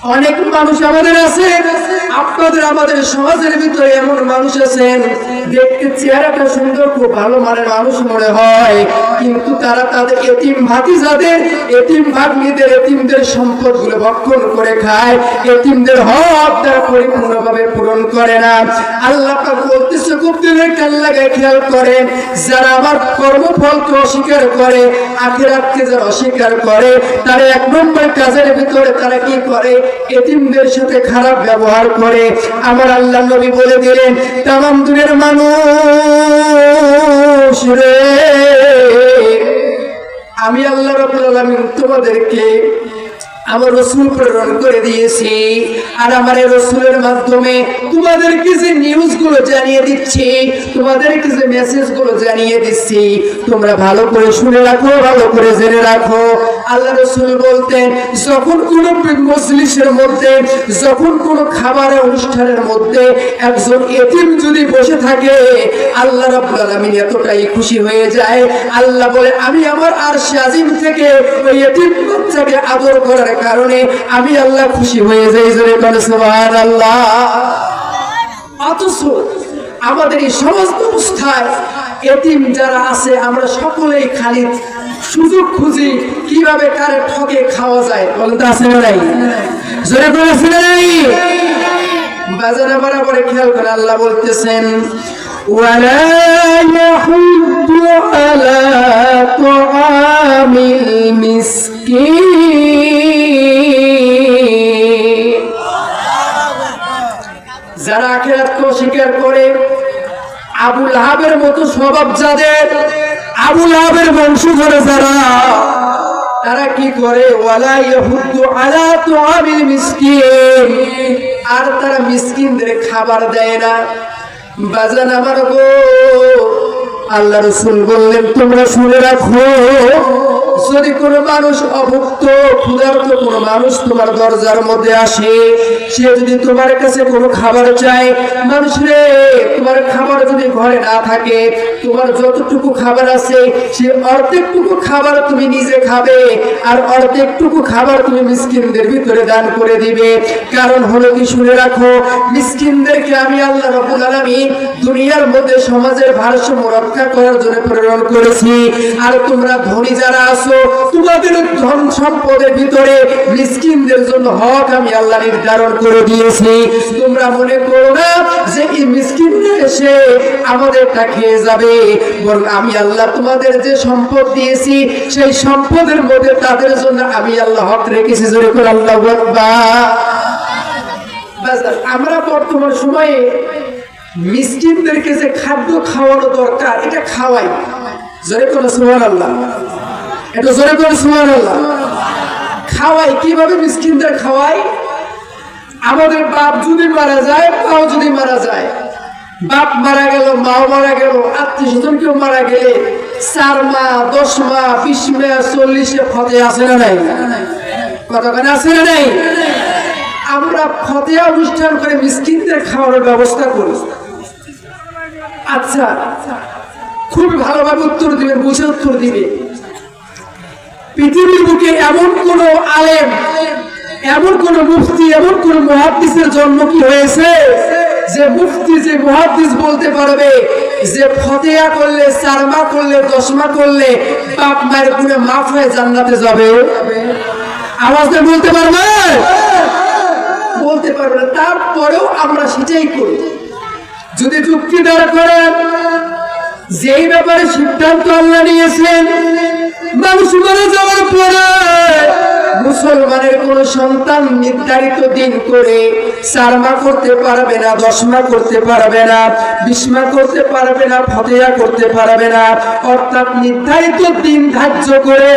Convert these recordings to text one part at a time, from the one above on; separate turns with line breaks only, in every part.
অনেক মানুষ আমাদের আছে, আপনাদের আমাদের সমাজের ভিতরে এমন মানুষ আছেন, দেখতে চেহারাটা সুন্দর, খুব ভালো মানের মানুষ মনে হয়, কিন্তু তারা তাদের এতিম ভাতিজাদের, এতিম ভাগ্নিদের, এতিমদের সম্পদগুলো ভক্ষণ করে খায়, এতিমদের হক তারা পরিপূর্ণভাবে পূরণ করে না। আল্লাহ পাক বলতেছে, খুব দিনের কান লাগায় খেয়াল করেন, যারা আমার কর্মফলকে অস্বীকার করে, আখিরাতকে যারা অস্বীকার করে, তারা এক নম্বর কাজের ভিতরে তারা কি করে? এতিমদের সাথে খারাপ ব্যবহার করে। আমার আল্লাহ নবী বলে দিলেন, তামাম দুনিয়ার মানুষ রে, আমি আল্লাহ রাব্বুল আলামিন তোমাদেরকে আমার রসুল প্রেরণ করে দিয়েছি, আর আমার এই রসুলের মাধ্যমে তোমাদেরকে যে নিউজগুলো জানিয়ে দিচ্ছি, তোমাদেরকে যে মেসেজগুলো জানিয়ে দিচ্ছি, তোমরা ভালো করে শুনে রাখো, ভালো করে জেনে রাখো। আল্লাহ রসুল বলতেন, যখন কোনো মজলিসের মধ্যে, যখন কোনো খাবারের অনুষ্ঠানের মধ্যে একজন এতিম যদি বসে থাকে, আল্লাহ রাব্বুল আলামিন এতটাই খুশি হয়ে যায়, আল্লাহ বলে, আমি আমার আরশে আজিম থেকে ওই এতিম বাচ্চাকে আদর করার কারণে আমি আল্লাহ খুশি হয়ে যাই। জোরে বলে সুবহানাল্লাহ। অথচ আমাদের এই সমাজ ব্যবস্থায় এতিম যারা আছে, আমরা সকলেই খালি সুযোগ খুঁজি কিভাবে কারে ঠকে খাওয়া যায়। বলেন তো আছে না নাই? জোরে বলে আছে না নাই? বাজারে বরাবর খেয়াল করে আল্লাহ বলতেছেন, ওয়ালা ইয়াহুদ্দু আলা তুআমিল মিসকিন। যারা আখিরাতকে অস্বীকার করে, আবু লাহাবের মতো স্বভাব যাদের, আবু লাহাবের বংশধর যারা, তারা কি করে? ওয়ালা ইয়াহুদ্দু আলা তুআমিল মিসকিন, আর তারা মিসকিনদের খাবার দেয় না। বাজান আমার গো, আল্লাহ রাসূল বললেন, তোমরা শুনে রাখো, যদি কোনো মানুষ অভুক্ত ক্ষুধার্ত কোনো মানুষ তোমার দরজার মধ্যে আসে, সে যদি তোমার কাছে কোনো খাবার চায়, মানুষ রে, তোমার খাবার যদি ঘরে না থাকে, তোমার যতটুকু খাবার আছে সে অর্ধেকটুকু খাবার তুমি নিজে খাবে, আর অর্ধেকটুকু খাবার তুমি মিসকিনদের ভিতরে দান করে দিবে। কারণ হলো কি, শুনে রাখো, মিসকিনদেরকে আমি আল্লাহ রাব্বুল আলামিন দুনিয়ার মধ্যে সমাজের ভারসাম্য রক্ষা করার জন্য প্রেরণ করেছি। আর তোমরা ধনী যারা আছো, তোমাদের ধন সম্পদের ভিতরে মিসকিনদের জন্য হক আমি আল্লাহ নির্ধারণ করে দিয়েছি। তোমরা মনে করো না যে এই মিসকিনরা এসে আমাদেরটা খেয়ে যাবে, বরং আমি আল্লাহ তোমাদের যে সম্পদ দিয়েছি, সেই সম্পদের মধ্যে তাদের জন্য আমি আল্লাহ হক রেখেছি। জোরে করে আল্লাহু আকবার। আমরা বর্তমান সময়ে মিসকিনদেরকে যে খাদ্য খাওয়ানো দরকার, এটা খাওয়াই। জোরে করে সুবহানাল্লাহ, এটা জোরে করে সুবহানাল্লাহ। খাওয়াই কিভাবে? মিসকিনদের খাওয়াই। আমাদের বাপ যদি মারা যায়, মাও যদি মারা যায়, বাপ মারা গেল, মাও মারা গেল, আত্মীয় স্বজন কেউ মারা গেলে 4 মাহ 10 মাহ 20 মাহ 40 ফতে আছে না নাই? কতখানি আছে না নাই? আমরা ফতেয়া অনুষ্ঠান করে মিসকিনদের খাওয়ানোর ব্যবস্থা করি। আচ্ছা, খুব ভালোভাবে উত্তর দিবেন, বুঝে উত্তর দিবে। পৃথিবীর বুকে এমন কোন আলেম, এমন কোন মুফতি, এমন কোন মুহাদ্দিসের জন্ম কি হয়েছে যে মুফতি, যে মুহাদ্দিস বলতে পারবে যে ফতেয়া করলে, 4 মাহ করলে, 10 মাহ করলে বাপ মায়ের গুনাহ মাফ হয়ে জান্নাতে যাবে? আওয়াজে বলতে পারবে? বলতে পারবে না। তারপরেও আমরা সেটাই করি। যদি যুক্তি দাঁড় করেন, যেই ব্যাপারে সিদ্ধান্ত আল্লাহ নিয়েছেন, মানুষ মারা যাওয়ার পরে মুসলমানের কোন সন্তান নির্ধারিত দিন করে 4 মাহ করতে পারবে না, 10 মাহ করতে পারবে না, 20 মাহ করতে পারবে না, ফতেয়া করতে পারবে না। অর্থাৎ নির্ধারিত দিন ধার্য করে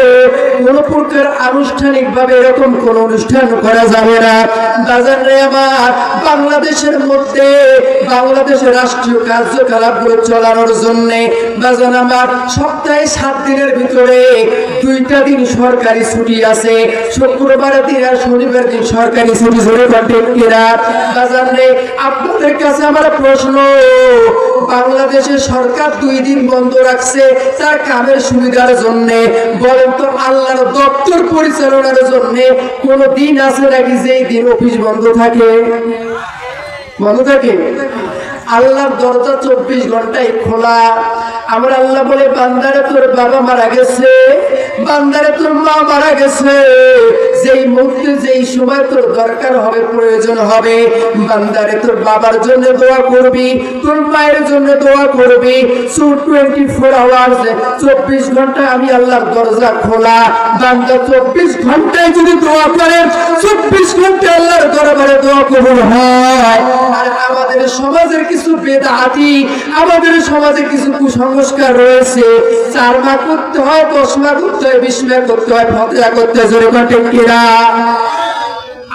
কোন প্রকার আনুষ্ঠানিক ভাবে এরকম কোন অনুষ্ঠান করা যাবে না। বাজারে আমার বাংলাদেশের মধ্যে, বাংলাদেশের রাষ্ট্রীয় কার্যকলাপগুলো চালানোর জন্য বাজান আমার সপ্তাহে 7 দিনের ভিতরে 2টা দিন সরকারি ছুটি আছে, শুক্রবারের দিন আর শনিবার দিন সরকারি ছুটি ধরে কন্টেক্টেরা বাজারে। আপনাদের কাছে আমার প্রশ্ন, বাংলাদেশের সরকার 2 দিন বন্ধ রাখছে তার কামের সুবিধার জন্য। বলেন তো আল্লাহর দপ্তর পরিচালনার জন্য কোন দিন আছে নাকি যেই দিন অফিস বন্ধ থাকে? বন্ধ থাকে? আল্লাহর দরজা 24 ঘন্টায় খোলা। আমার আল্লাহ বলে, বান্দারে তোর বাবা মারা গেছে, বান্দারে তোর মা মারা গেছে, যেই মুহূর্তে যেই সময় তোর দরকার হবে, প্রয়োজন হবে, বান্দারে তোর বাবার জন্য দোয়া করবি, তোর মায়ের জন্য দোয়া করবি। 24 আওয়ার্স 24 ঘন্টা আমি আল্লাহর দরজা খোলা। বান্দা 24 ঘন্টায় যদি দোয়া করে, 24 ঘন্টা আল্লাহর দরবারে দোয়া কবুল হয়। আর আমাদের সমাজের কিছু বেদাতি, আমাদের সমাজে কিছু কুসংস্কার রয়েছে। 4 মাস করতে হয়, 10 মাস করতে হয়, 20 মাস করতে হয়, ফতোয়া করতে হয়। জোরে বলেন কিনা?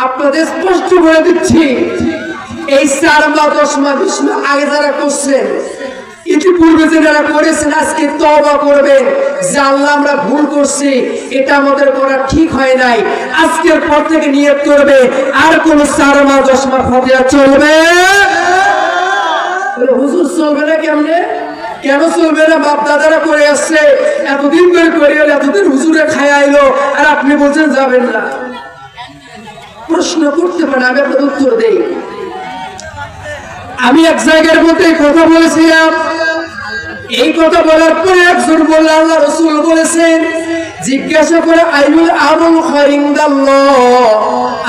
আপনাদের স্পষ্ট বলে দিচ্ছি, এই 4 মাস 10 মাস 20 মাস আগে যারা করছেন, ইতিপূর্বে যারা করেছেন, আজকে তওবা করবেন যে আল্লাহ আমরা ভুল করছি, এটা আমাদের করা ঠিক হয় নাই। আজকের পর থেকে নিয়ত করবে আর কোন 4 মাস 10 মাস ফতোয়া চলবে হুজুর চলবে না। কেমনে? কেন চলবে না? বাপ দাদারা করে আসছে, এতদিন ধরে করে এলো, এতদিন হুজুরে খায় আইলো, আর আপনি বলছেন যাবেন না। প্রশ্ন করতে পারেন, আমি আপনার উত্তর দেই। আমি এক জায়গার মধ্যে কথা বলেছিলাম, এই কথা বলার পরে একজন বলল, আল্লাহ রাসূল বলেছেন, জিজ্ঞাসা করে আইনুল আমল খায়রিন্দাল্লাহ,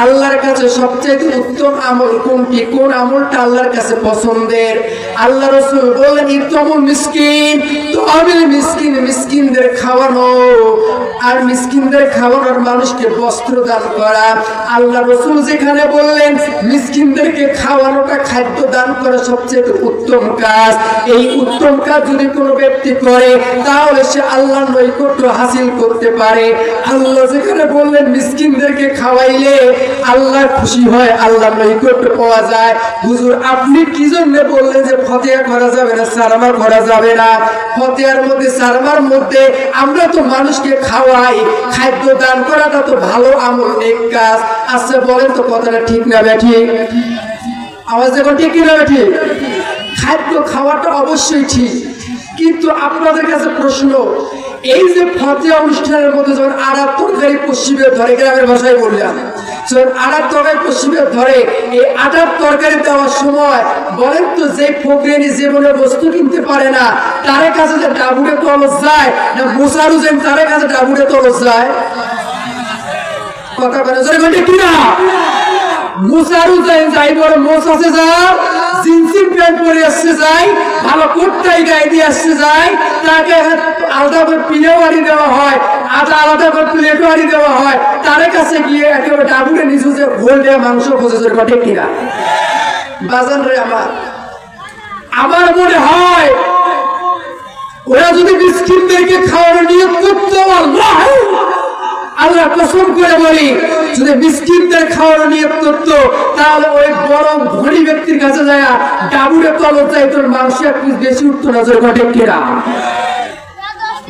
আল্লাহর কাছে সবচেয়ে উত্তম আমল কোনটি, কোন আমলটা আল্লাহর কাছে পছন্দের? আল্লাহ রাসূল বললেন, ইতমুল মিসকিন, তো আমি মিসকিন, মিসকিনদের খাওয়ানো, আর মিসকিনদের খাওয়ানোর মানুষকে বস্ত্র দান করা। আল্লাহ রাসূল যেখানে বললেন মিসকিনদেরকে খাওয়ানোটা, খাদ্য দান করা সবচেয়ে উত্তম কাজ, এই উত্তম কাজ যদি কোনো ব্যক্তি করে তাহলে সে আল্লাহর নৈকট্য হাসিল করতে পারে। আল্লাহ যেখানে বললেন মিসকিনদেরকে খাওয়াইলে আল্লাহ খুশি হয়, আল্লাহর নৈকট্য পাওয়া যায়, হুজুর আপনি কি জন্য বললেন যে ফতোয়া করা যাবে না, সারমা করা যাবে না? ফতোয়ার মধ্যে, সারমার মধ্যে আমরা তো মানুষকে খাওয়াই, খাদ্য দান করাটা তো ভালো আমল, নেক কাজ। আচ্ছা বলেন তো কথাটা ঠিক না ঠিক? আওয়াজ দেখো, ঠিক না ঠিক? খাদ্য খাওয়াটা অবশ্যই ঠিক, কিন্তু আপনাদের কাছে প্রশ্ন, এই যে ফতোয়া অনুষ্ঠানের মধ্যে যখন আড়াত তরকারি পশ্চিমে ধরে, গ্রামের ভাষায় বললাম, যখন আড়াত তরকারি পশ্চিমে ধরে, এই আড়াত তরকারি দেওয়ার সময় বলেন তো, যে ফকিরানি জীবনে বস্তু কিনতে পারে না, তার কাছে যে ডাবুরে তলস যায় না, মুসারুজেন তার কাছে ডাবুরে তলস যায়? কথা বলে জোরে বলতে কিনা? মুসারুজেন যাই বড় মোস আছে, যা জিন্সিং প্যান্ট পরে আসছে যায়, ভালো কোটটাই গায়ে দিয়ে আসছে যায়, তাকে আলাদা করে পিলেও বাড়ি দেওয়া হয়, আলাদা করে প্লেটও বাড়ি দেওয়া হয়, তার কাছে গিয়ে একেবারে ডাবুরে নিচু যে ঘোল দেওয়া মাংস খোঁজে। জোরে ঘটে কিনা? বাজান রে আমার মনে হয় ওরা যদি মিসকিনদেরকে খাওয়ানো নিয়ত করতো, আল্লাহ কসম করে বলি, যদি মিসকিনদের খাওয়ানো নিয়ত করতো তাহলে ওই বড় ধনী ব্যক্তির কাছে যায় ডাবুরে তলত যায়, তোর মাংস একটু বেশি উঠতো না। জোরে ঘটে কিনা?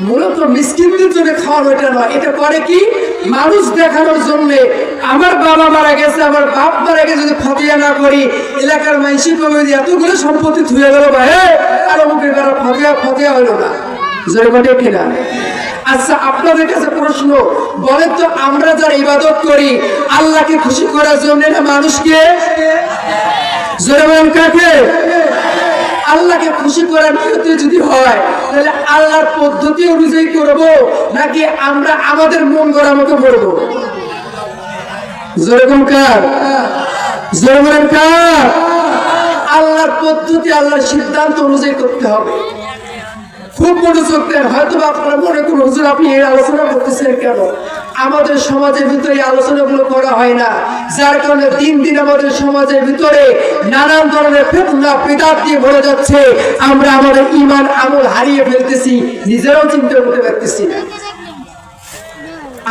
মূলত মিসকিনদের জন্য খাওয়ানো এটা নয়, এটা করে কি মানুষ দেখানোর জন্য। আমার বাবা মারা গেছে, আমার বাপ মারা গেছে, যদি ফতোয়া না করি এলাকার মানুষই কমে এতগুলো সম্পত্তি ধুয়ে গেল, ভাই আর অমুকের বেলা ফতোয়া হইল না। জোরে ঘটে কিনা? আচ্ছা আপনাদের কাছে প্রশ্ন, বলেন তো আমরা যারা ইবাদত করি আল্লাহকে খুশি করার জন্য না মানুষকে? জোরে বলেন কাকে? আল্লাহকে খুশি করার নিয়তে যদি হয় তাহলে আল্লাহর পদ্ধতি অনুযায়ী করব, নাকি আমরা আমাদের মন গড়া মতো করব? জোরে বলেন কার? জোরে বলেন কার? আল্লাহর পদ্ধতি, আল্লাহর সিদ্ধান্ত অনুযায়ী করতে হবে। খুব মনোযোগ দেন। হয়তো আপনারা মনে করুন হুজুর আপনি এই আলোচনা করতেছেন কেন? আমাদের সমাজের ভিতরে এই আলোচনাগুলো করা হয় না, যার কারণে দিন দিন আমাদের সমাজের ভিতরে নানান ধরনের ফিতনা বিদআত দিয়ে ভরে যাচ্ছে। আমরা আমাদের ঈমান আমল হারিয়ে ফেলতেছি, নিজেরাও চিন্তা করতে পারতেছি না।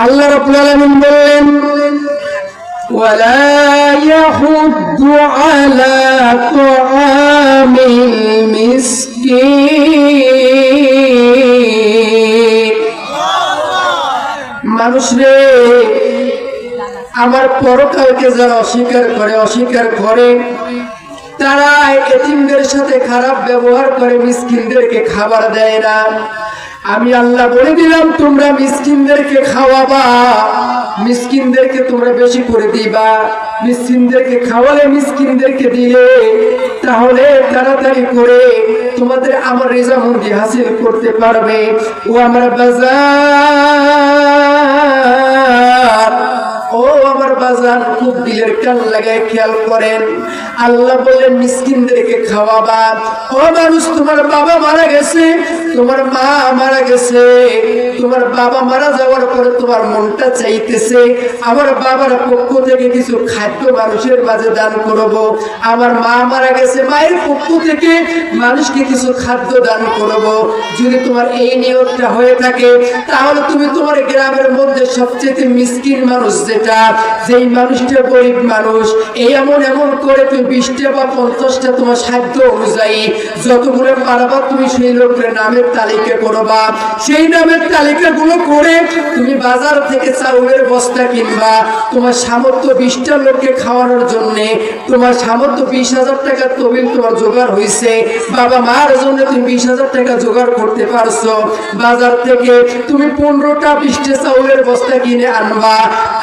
আল্লাহ রাব্বুল আলামিন বলেন, ওয়ালা ইয়াহুদ্দু আলা তুআমিল মিসকিন। মানুষ রে, আমার পরকালকে যারা অস্বীকার করে তারা এতিমদের সাথে খারাপ ব্যবহার করে, মিসকিনদেরকে খাবার দেয় না। আমি আল্লাহ বলে দিলাম তোমরা মিসকিনদেরকে খাওয়াবা, মিসকিনদেরকে তোমরা বেশি করে দিবা। মিসকিনদেরকে খাওয়ালে, মিসকিনদেরকে দিলে, তাহলে তাড়াতাড়ি করে তোমাদের আমার রেজামন্দি হাসিল করতে পারবে। ও আমার বাজার, ও আমার বাজার, খুব দিলের কান লাগায় খেয়াল করেন। আল্লাহ বললেন মিসকিনদেরকে খাওয়াবা। ও মানুষ, তোমার বাবা মারা গেছে, তোমার মা মারা গেছে, তোমার বাবা মারা যাওয়ার পরে তোমার মনটা চাইতেছে আমার বাবার পক্ষ থেকে কিছু খাদ্য মানুষের মাঝে দান করব। আমার মা মারা গেছে, মায়ের পক্ষ থেকে মানুষকে কিছু খাদ্য দান করব। যদি তোমার এই নিয়তটা হয়ে থাকে তাহলে তুমি তোমার গ্রামের মধ্যে সবচেয়ে মিসকিন মানুষ যেই মানুষটা গরিব মানুষ, এই এমন করে তুমি 20টা বা 50টা তোমার সাধ্য অনুযায়ী যতগুলো পারবা তুমি সেই লোকের নামের তালিকা করবা। সেই নামের তালিকাগুলো করে তুমি বাজার থেকে চাউলের বস্তা কিনবা। তোমার সামর্থ্য 20টা লোককে খাওয়ানোর জন্য, তোমার সামর্থ্য 20,000 টাকা তহবিল তোমার জোগাড় হয়েছে, বাবা মার জন্য তুমি 20,000 টাকা জোগাড় করতে পারছো। বাজার থেকে তুমি 15টা 20টা চাউলের বস্তা কিনে আনবা।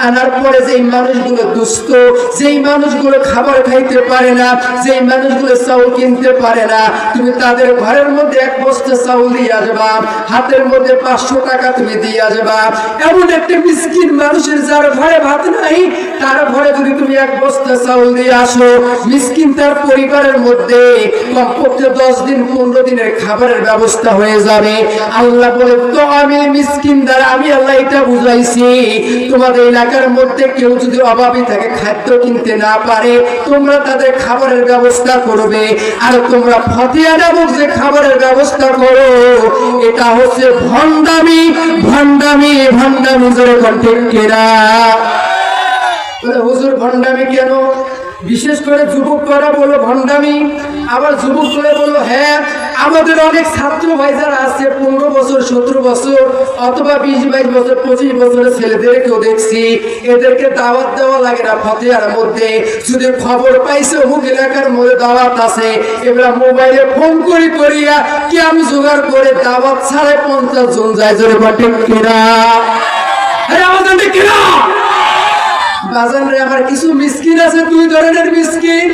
আনার পরে যেই মানুষগুলো দুস্থ, যেই মানুষগুলো খাবার খাইতে পারে না, যেই মানুষগুলো চাউল কিনতে পারে না, তুমি তাদের ঘরের মধ্যে 1 বস্তা চাউল দিয়ে আসবা, হাতের মধ্যে 500 টাকা তুমি দিয়ে আসবা। এমন একটা মিসকিন মানুষের যার ঘরে ভাত নাই, তার ঘরে যদি তুমি 1 বস্তা চাউল দিয়ে আসো, মিসকিন তার পরিবারের মধ্যে কমপক্ষে 10 দিন 15 দিনের খাবারের ব্যবস্থা হয়ে যাবে। আল্লাহ বলে তো আমি মিসকিন দ্বারা আমি আল্লাহ এটা বুঝাইছি, তোমাদের এলাকার মধ্যে কেউ যদি অভাবী থাকে, খাদ্য কিনতে না পারে, তোমরা তাদের খাবারের ব্যবস্থা করবে। আর তোমরা ফতিয়া নামক যে খাবারের ব্যবস্থা করো, এটা হচ্ছে ভণ্ডামি, ভণ্ডামি, ভণ্ডামি। জোরে ঠিক কিনা? হুজুর ভণ্ডামি কেন? বিশেষ করে যুবকরা বললো ভণ্ডামি, আবার যুবক করে বললো হ্যাঁ, আমাদের অনেক ছাত্র ভাই যারা আছে 15 বছর 17 বছর অথবা 20-22 বছর 25 বছরের ছেলেদেরকেও দেখছি, এদেরকে দাওয়াত দেওয়া লাগে না ফতেয়ার মধ্যে। যদি খবর পাইছে অমুক এলাকার মধ্যে দাওয়াত আছে, এবার মোবাইলে ফোন করিয়া কি আমি জোগাড় করে দাওয়াত 50 জন যায়। জোরে ঠিক কিনা? আমাদের কিনা বাজারে আমার কিছু মিসকিন আছে, 2 ধরনের মিসকিন।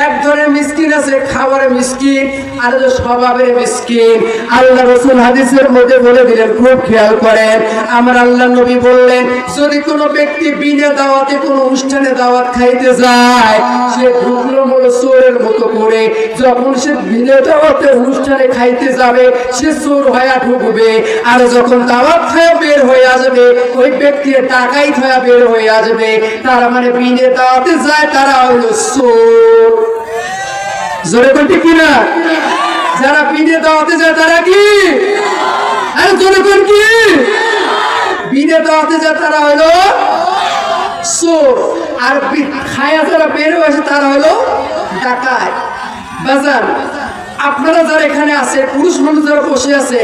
এক ধরনের মিসকিন আছে খাবারের মিসকিন, আর স্বভাবের মিসকিন। আল্লাহ রাসূল হাদিসের মধ্যে বলে দিলেন, খুব খেয়াল করেন। আমার আল্লাহ নবী বললেন, যদি কোনো ব্যক্তি বিনা দাওয়াতে কোনো অনুষ্ঠানে দাওয়াত খাইতে যায়, সে ঢুকলো মনে চোরের মতো করে। যখন সে বিনা দাওয়াতে অনুষ্ঠানে খাইতে যাবে, সে চোর হয়ে ঢুকবে। আর যখন দাওয়াত খায় বের হয়ে আসবে, ওই ব্যক্তি টাকাই খায় বের হয়ে আসবে। তার মানে বিনা দাওয়াতে যায় তারা হলো চোর। জোরে ঠিক কিনা? যারা বিনা দাওয়াতে যায় তারা কি? আরে জোরে কি? বিনা দাওয়াতে যায় তারা হলো চোর। আর খায়া যারা বের হয়ে আসে তারা হলো ডাকাত। বাজার আপনারা যারা এখানে আছে, পুরুষ মানুষ যারা বসে আছে,